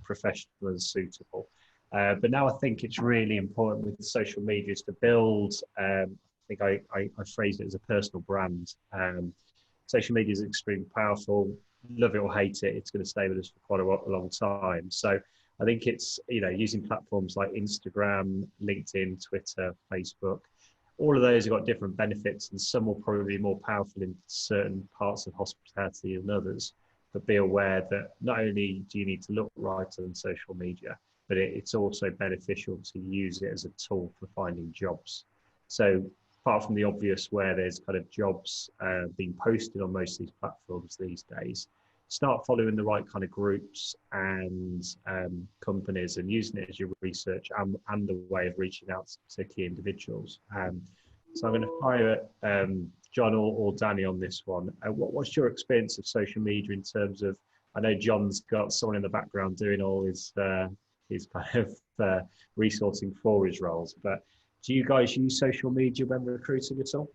professional and suitable. But now I think it's really important with social media is to build, I think I phrased it as a personal brand. Social media is extremely powerful. Love it or hate it, it's going to stay with us for quite a long time. So I think it's, using platforms like Instagram, LinkedIn, Twitter, Facebook, all of those have got different benefits, and some will probably be more powerful in certain parts of hospitality than others. but be aware that not only do you need to look right on social media, but it's also beneficial to use it as a tool for finding jobs. So apart from the obvious where there's kind of jobs being posted on most of these platforms these days, start following the right kind of groups and companies and using it as your research and the way of reaching out to key individuals. So I'm going to fire John or Danny on this one. What's your experience of social media in terms of, I know John's got someone in the background doing all his kind of resourcing for his roles, but do you guys use social media when recruiting at all?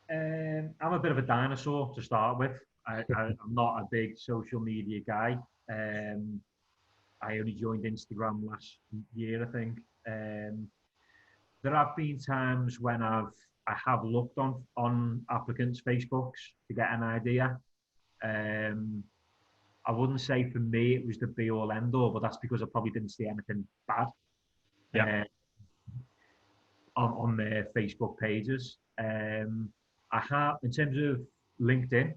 I'm a bit of a dinosaur to start with. I'm not a big social media guy. I only joined Instagram last year, I think. There have been times when I have looked on applicants' Facebooks to get an idea. I wouldn't say for me it was the be all end all, but that's because I probably didn't see anything bad on their Facebook pages. I have, in terms of LinkedIn,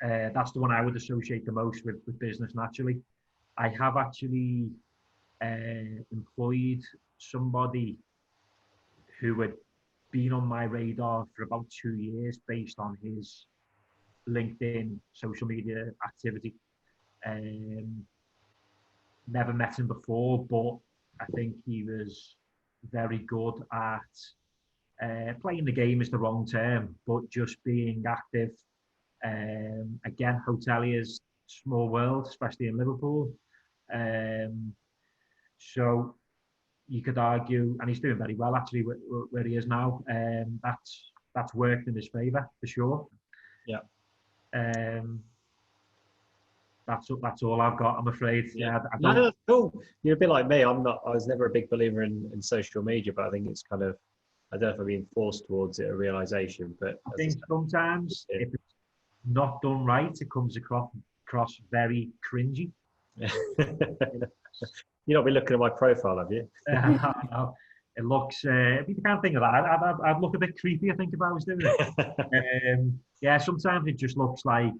that's the one I would associate the most with business naturally. I have actually employed somebody who had been on my radar for about 2 years based on his LinkedIn social media activity. Never met him before, but I think he was very good at playing the game is the wrong term, but just being active. Again, hoteliers, small world, especially in Liverpool. So you could argue, and he's doing very well actually where he is now. That's worked in his favour for sure. Yeah. That's all I've got, I'm afraid. Yeah. No, that's cool. You're a bit like me. I was never a big believer in social media, but I think it's kind of, I don't know if I've been forced towards it, a realization. But I think sometimes if it's not done right, it comes across very cringy. You've not been looking at my profile, have you? No, it looks, you can't think of that. I'd look a bit creepy, I think, if I was doing it. Yeah, sometimes it just looks like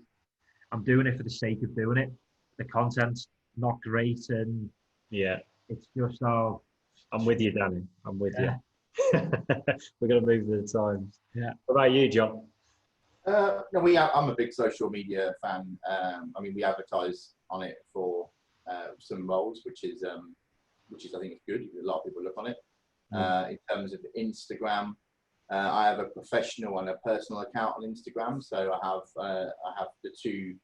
I'm doing it for the sake of doing it. The content's not great, and it's just, I'm with you, Danny. I'm with you. We're going to move with the times. Yeah. What about you, John? No, I'm a big social media fan. I mean, we advertise on it for some roles, which is I think it's good. A lot of people look on it. In terms of Instagram, I have a professional and a personal account on Instagram, so I have the two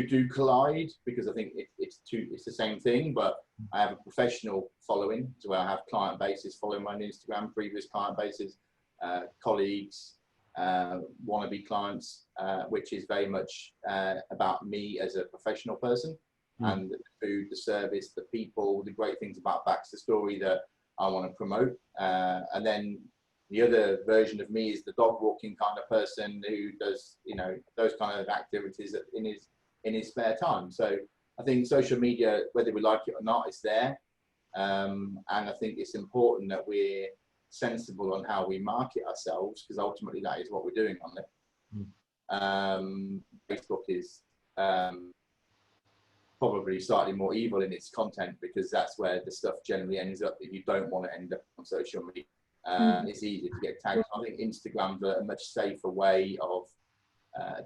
do collide because I think it's the same thing, but I have a professional following, so I have client bases following my Instagram, previous client bases, colleagues, wannabe clients, which is very much about me as a professional person, and the food, the service, the people, the great things about BaxterStorey that I want to promote. And then the other version of me is the dog walking kind of person who does, those kind of activities in his spare time. So I think social media, whether we like it or not, is there. And I think it's important that we're sensible on how we market ourselves, because ultimately that is what we're doing on it. Facebook is probably slightly more evil in its content, because that's where the stuff generally ends up that you don't want to end up on social media. It's easy to get tagged. I think Instagram's a much safer way of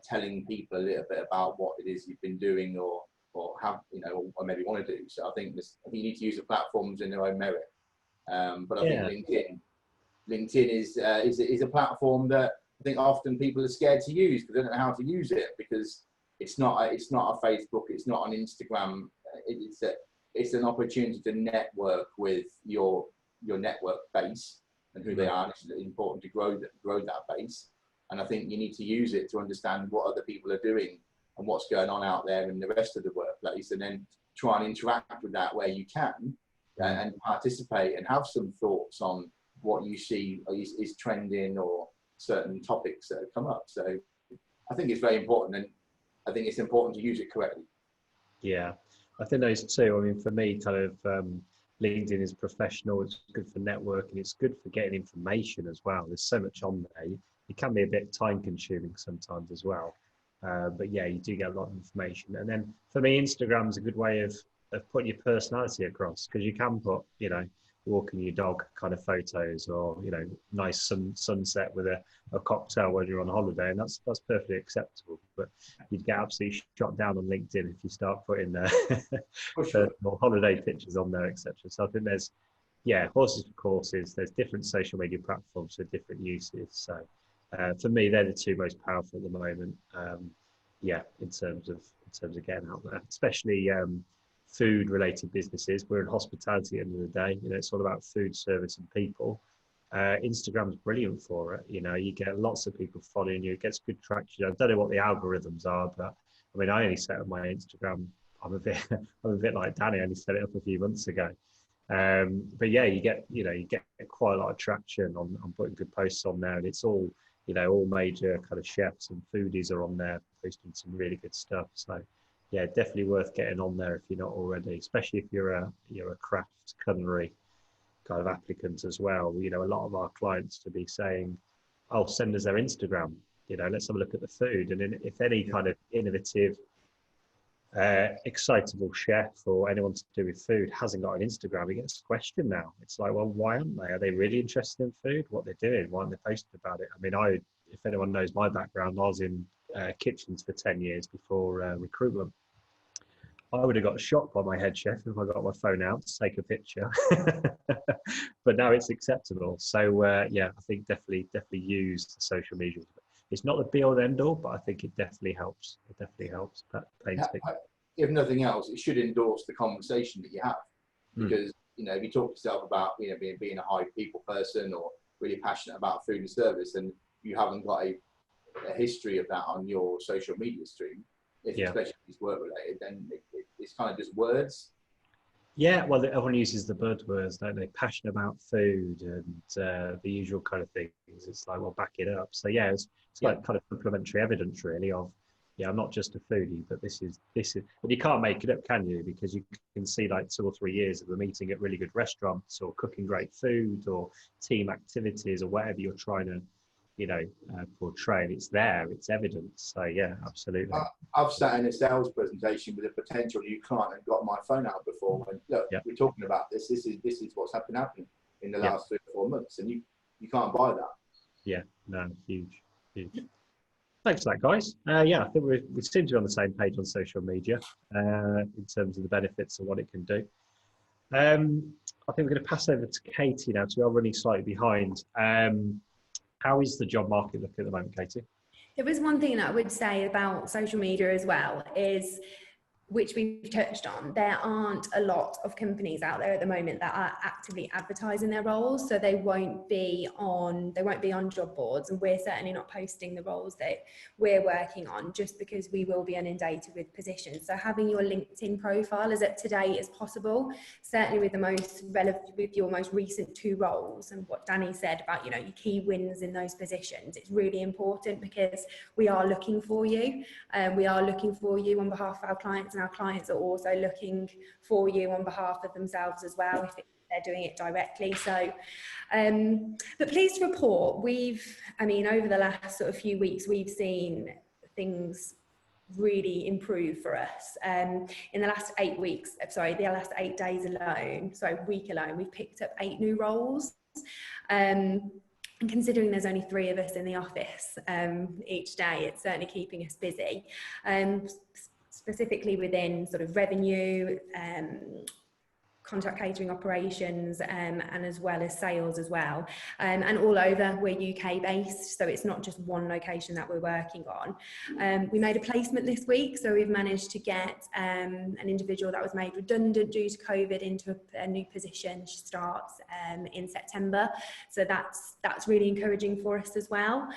telling people a little bit about what it is you've been doing or have, or maybe want to do. So I think you need to use the platforms in their own merit. But I think LinkedIn is a platform that I think often people are scared to use because they don't know how to use it, because it's not a Facebook, it's not an Instagram. It's an opportunity to network with your network base and who they are. It's important to grow that base, and I think you need to use it to understand what other people are doing and what's going on out there in the rest of the workplace, and then try and interact with that where you can, and participate and have some thoughts on what you see is trending or certain topics that have come up. So I think it's very important, and I think it's important to use it correctly. Yeah, I think those two. I mean, for me, kind of LinkedIn is professional. It's good for networking. It's good for getting information as well. There's so much on there. It can be a bit time consuming sometimes as well. But yeah, you do get a lot of information. And then for me, Instagram's a good way of putting your personality across, because you can put, you know, walking your dog kind of photos, or, you know, nice sunset with a cocktail when you're on holiday, and that's perfectly acceptable. But you'd get absolutely shot down on LinkedIn if you start putting personal holiday pictures on there, etc. So I think there's, yeah, horses for courses. There's different social media platforms for different uses. So for me, they're the two most powerful at the moment. Yeah, in terms of getting out there, especially food related businesses. We're in hospitality at the end of the day. You know, it's all about food, service, and people. Instagram's brilliant for it. You know, you get lots of people following you. It gets good traction. I don't know what the algorithms are, but I mean, I only set up my Instagram. I'm a bit like Danny. I only set it up a few months ago. But yeah, you get quite a lot of traction on putting good posts on there, and it's all, you know, all major kind of chefs and foodies are on there posting some really good stuff. So yeah, definitely worth getting on there if you're not already, especially if you're a craft culinary kind of applicant as well. You know, a lot of our clients to be saying, "Oh, send us their Instagram. You know, let's have a look at the food." And then if any kind of innovative, excitable chef or anyone to do with food hasn't got an Instagram, it gets questioned now. It's like, well, why aren't they? Are they really interested in food? What they're doing? Why aren't they posting about it? I mean, if anyone knows my background, I was in kitchens for 10 years before recruitment. I would have got shot by my head chef if I got my phone out to take a picture. But now it's acceptable. So yeah, I think definitely use the social media. It's not the be all and end all, but I think it definitely helps. It definitely helps. If nothing else, it should endorse the conversation that you have, because you know, if you talk to yourself about, you know, being a high people person or really passionate about food and service, and you haven't got a history of that on your social media stream, especially if it's work related, then it's kind of just words. Yeah, well, everyone uses the buzzwords, don't they? Passionate about food and the usual kind of things. It's like, well, back it up. So yeah, it's like kind of complementary evidence, really, of, yeah, I'm not just a foodie, but this is, but you can't make it up, can you? Because you can see like 2 or 3 years of them eating at really good restaurants or cooking great food or team activities or whatever you're trying to, you know, portray. And it's there, it's evidence. So yeah, absolutely. I've sat in a sales presentation with a potential new client and got my phone out before and look, we're talking about this. This is what's happening in the last 3 or 4 months, and you can't buy that. Yeah, no, huge. Thanks for that, guys. Yeah, I think we seem to be on the same page on social media in terms of the benefits of what it can do. I think we're going to pass over to Katie now, because we are running slightly behind. How is the job market looking at the moment, Katie? There was one thing that I would say about social media as well, is, which we've touched on, there aren't a lot of companies out there at the moment that are actively advertising their roles, so they won't be on job boards, and we're certainly not posting the roles that we're working on, just because we will be inundated with positions. So having your LinkedIn profile as up to date as possible, certainly with the most relevant, with your most recent 2 roles, and what Danny said about, you know, your key wins in those positions, it's really important, because we are looking for you. We are looking for you on behalf of our clients, and our clients are also looking for you on behalf of themselves as well, if they're doing it directly. So, but pleased to report, over the last sort of few weeks, we've seen things really improve for us. In the last 8 weeks, the last 8 days alone, week alone, we've picked up 8 new roles. And considering there's only 3 of us in the office each day, it's certainly keeping us busy. Specifically within sort of revenue, contract catering operations, and as well as sales as well. And all over, we're UK based, so it's not just one location that we're working on. We made a placement this week, so we've managed to get an individual that was made redundant due to COVID into a new position. She starts in September, so that's really encouraging for us as well.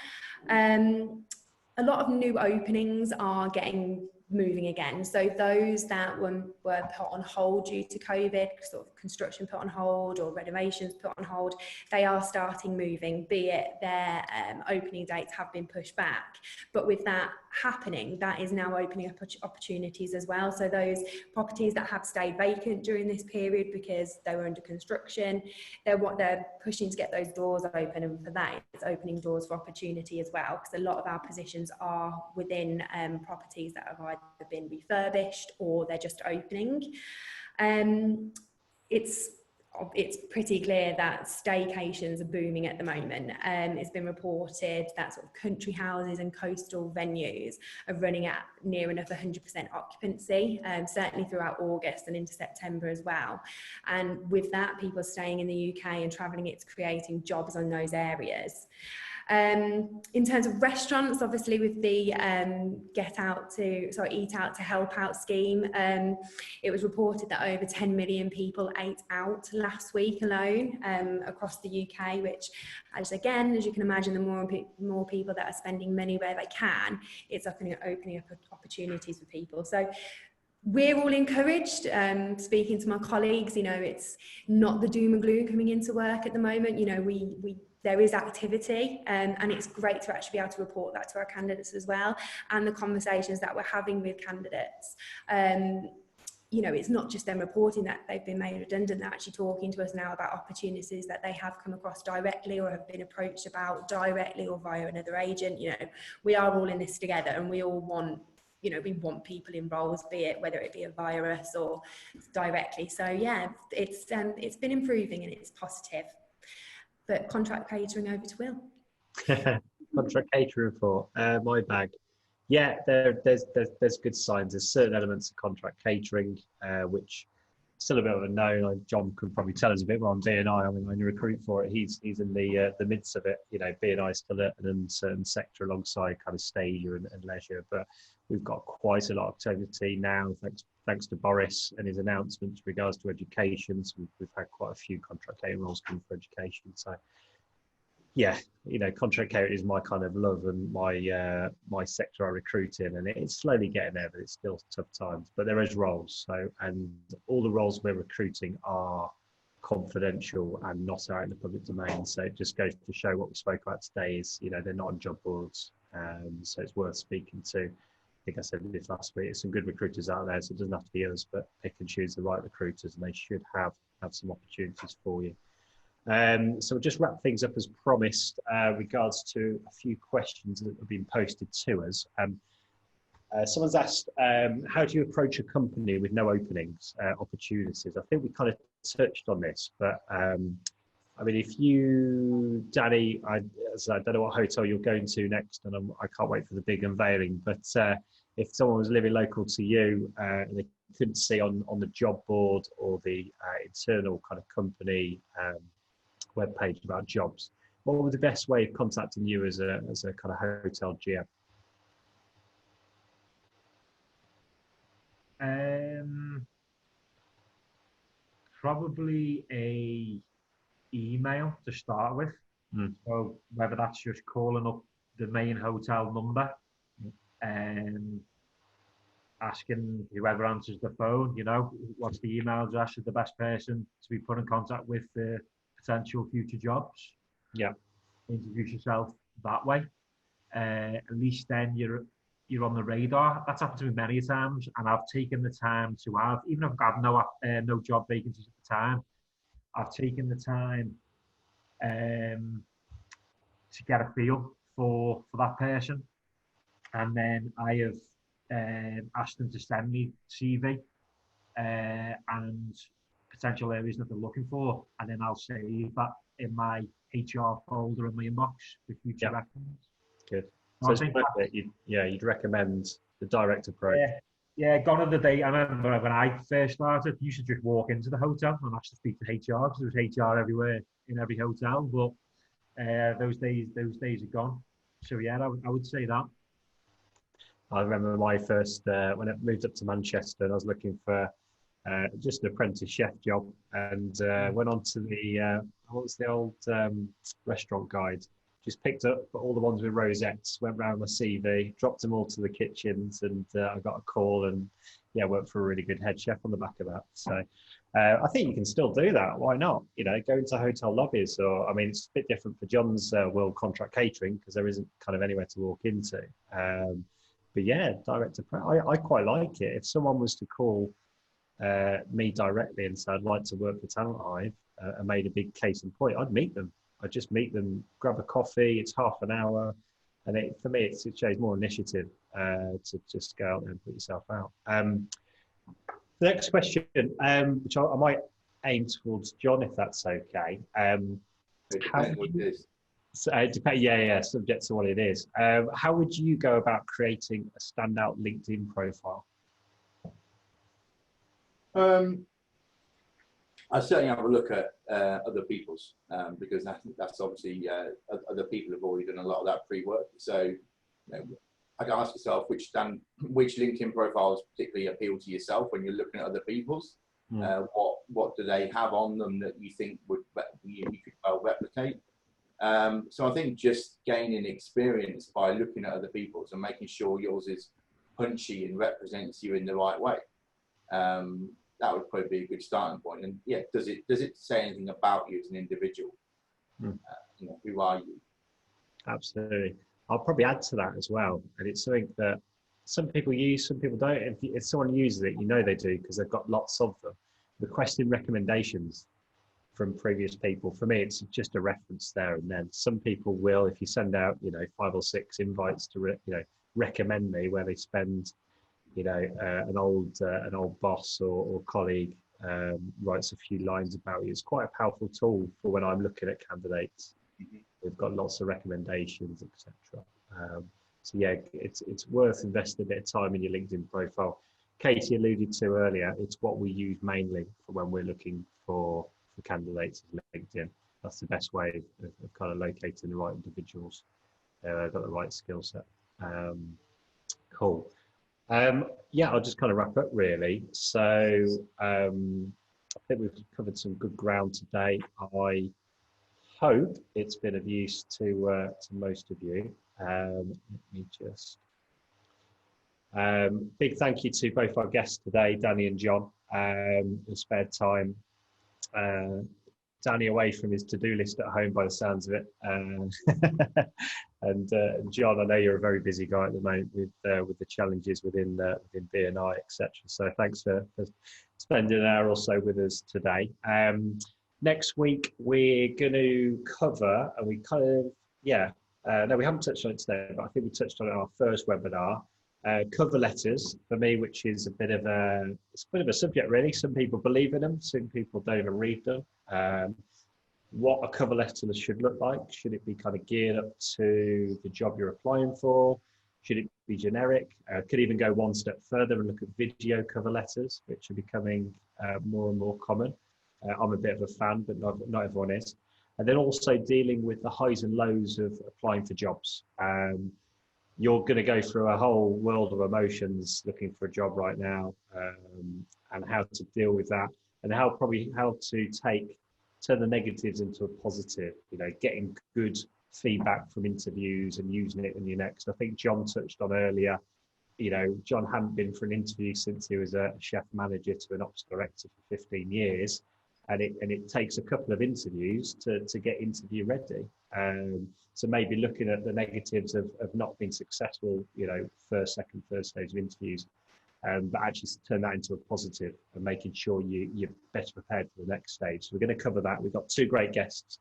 A lot of new openings are getting moving again. So those that were put on hold due to COVID, sort of construction put on hold or renovations put on hold, they are starting moving, be it their opening dates have been pushed back. But with that happening, that is now opening up opportunities as well. So those properties that have stayed vacant during this period because they were under construction, they're pushing to get those doors open, and for that it's opening doors for opportunity as well, because a lot of our positions are within properties that have either been refurbished or they're just opening. It's pretty clear that staycations are booming at the moment. It's been reported that sort of country houses and coastal venues are running at near enough 100% occupancy, certainly throughout August and into September as well. And with that, people staying in the UK and travelling, it's creating jobs on those areas. In terms of restaurants, obviously with the Eat Out to Help Out scheme, it was reported that over 10 million people ate out last week alone across the UK, which, as you can imagine, the more people that are spending money where they can, it's opening up opportunities for people. So we're all encouraged. Speaking to my colleagues, it's not the doom and gloom coming into work at the moment. There is activity, and it's great to actually be able to report that to our candidates as well, and the conversations that we're having with candidates. It's not just them reporting that they've been made redundant, they're actually talking to us now about opportunities that they have come across directly or have been approached about directly or via another agent. We are all in this together, and we all want we want people in roles, be it whether it be via us or directly. So yeah, it's been improving and it's positive. But contract catering, over to Will. Contract catering for my bag. Yeah, there's good signs. There's certain elements of contract catering which still a bit of a known. John can probably tell us a bit more on B&I. I mean, when you recruit for it, he's in the midst of it. B&I is still an uncertain sector alongside kind of stadia and leisure, but we've got quite a lot of activity now, thanks to Boris and his announcements with regards to education. So we've had quite a few contract catering roles come for education. So yeah, contract catering is my kind of love and my sector I recruit in, and it's slowly getting there, but it's still tough times. But there is roles, and all the roles we're recruiting are confidential and not out in the public domain. So it just goes to show what we spoke about today is, they're not on job boards, so it's worth speaking to. I think I said this last week. There's some good recruiters out there, so it doesn't have to be us, but pick and choose the right recruiters, and they should have some opportunities for you. So we'll just wrap things up as promised, regards to a few questions that have been posted to us. Someone's asked, how do you approach a company with no openings, opportunities? I think we kind of touched on this, but I mean, if you, Danny, I don't know what hotel you're going to next, and I can't wait for the big unveiling, but if someone was living local to you and they couldn't see on the job board or the internal kind of company webpage about jobs, what would the best way of contacting you as a kind of hotel GM? Probably a email to start with. So whether that's just calling up the main hotel number and asking whoever answers the phone, what's the email address of the best person to be put in contact with for potential future jobs. Yeah. Introduce yourself that way. At least then you're on the radar. That's happened to me many times, and I've taken the time to have, even if I've no job vacancies at the time, I've taken the time to get a feel for that person, and then I have asked them to send me CV and potential areas that they're looking for, and then I'll save that in my HR folder in my inbox for future reference. Good. So you'd recommend the direct approach. Yeah, gone are the day. I remember when I first started, you should just walk into the hotel and actually speak to HR, because there was HR everywhere in every hotel. But those days are gone. So yeah, I would say that. I remember my first when I moved up to Manchester, and I was looking for just an apprentice chef job, and went on to the what was the old restaurant guide. Just picked up all the ones with rosettes, went round my CV, dropped them all to the kitchens, and I got a call, and worked for a really good head chef on the back of that. So I think you can still do that. Why not? Go into hotel lobbies, or I mean, it's a bit different for John's world contract catering because there isn't kind of anywhere to walk into. But yeah, direct approach. I quite like it. If someone was to call me directly and said, I'd like to work for Talent Hive, and made a big case in point, I'd meet them. I'd just meet them, grab a coffee. It's half an hour. And for me, it shows more initiative to just go out there and put yourself out. The next question, which I might aim towards John, if that's okay. Subject to what it is. How would you go about creating a standout LinkedIn profile? I certainly have a look at other people's because that's obviously other people have already done a lot of that pre-work. So you know, I can ask yourself which LinkedIn profiles particularly appeal to yourself when you're looking at other people's. What do they have on them that you think you could well replicate? So I think just gaining experience by looking at other people's and making sure yours is punchy and represents you in the right way. That would probably be a good starting point. And yeah, does it say anything about you as an individual? You know, who are you? Absolutely. I'll probably add to that as well. And it's something that some people use, some people don't. If someone uses it, you know they do because they've got lots of them. Requesting recommendations from previous people. For me, it's just a reference there and then. Some people will, if you send out, 5 or 6 invites to, recommend me, where they spend, an old boss or colleague writes a few lines about you. It's quite a powerful tool for when I'm looking at candidates. We've got lots of recommendations, etc. So yeah, it's worth investing a bit of time in your LinkedIn profile. Katie alluded to earlier, it's what we use mainly for when we're looking for candidates as LinkedIn. That's the best way of kind of locating the right individuals. Got the right skill set. Cool. Yeah, I'll just kind of wrap up really. So I think we've covered some good ground today. I hope it's been of use to most of you. Let me just big thank you to both our guests today, Danny and John, who spared time. Danny away from his to-do list at home by the sounds of it, and John, I know you're a very busy guy at the moment with the challenges within BNI, etc. So thanks for spending an hour or so with us today. Next week we're going to cover, and we kind of no, we haven't touched on it today, but I think we touched on it in our first webinar. Cover letters for me, which is a bit of a subject really. Some people believe in them, some people don't even read them. What a cover letter should look like. Should it be kind of geared up to the job you're applying for? Should it be generic? Could even go one step further and look at video cover letters, which are becoming more and more common. I'm a bit of a fan, but not everyone is. And then also dealing with the highs and lows of applying for jobs. You're going to go through a whole world of emotions looking for a job right now, and how to deal with that, and how to turn the negatives into a positive, getting good feedback from interviews and using it in your next. I think John touched on earlier, John hadn't been for an interview since he was a chef manager to an ops director for 15 years. And it takes a couple of interviews to get interview ready. So maybe looking at the negatives of not being successful, first, second, third stage of interviews, but actually turn that into a positive and making sure you're better prepared for the next stage. So we're going to cover that. We've got 2 great guests.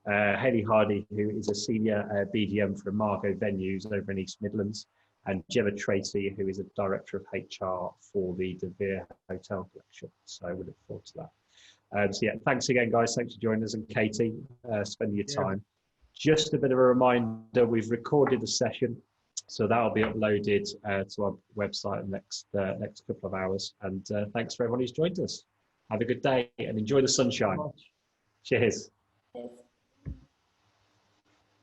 Hayley Hardy, who is a senior BDM for Margot Venues over in East Midlands, and Gemma Tracy, who is a director of HR for the De Vere Hotel Collection. So we look forward to that. So yeah, thanks again, guys. Thanks for joining us, and Katie, spending your time. Just a bit of a reminder: we've recorded the session, so that'll be uploaded to our website in the next couple of hours. And thanks for everyone who's joined us. Have a good day and enjoy the sunshine. Cheers. Cheers.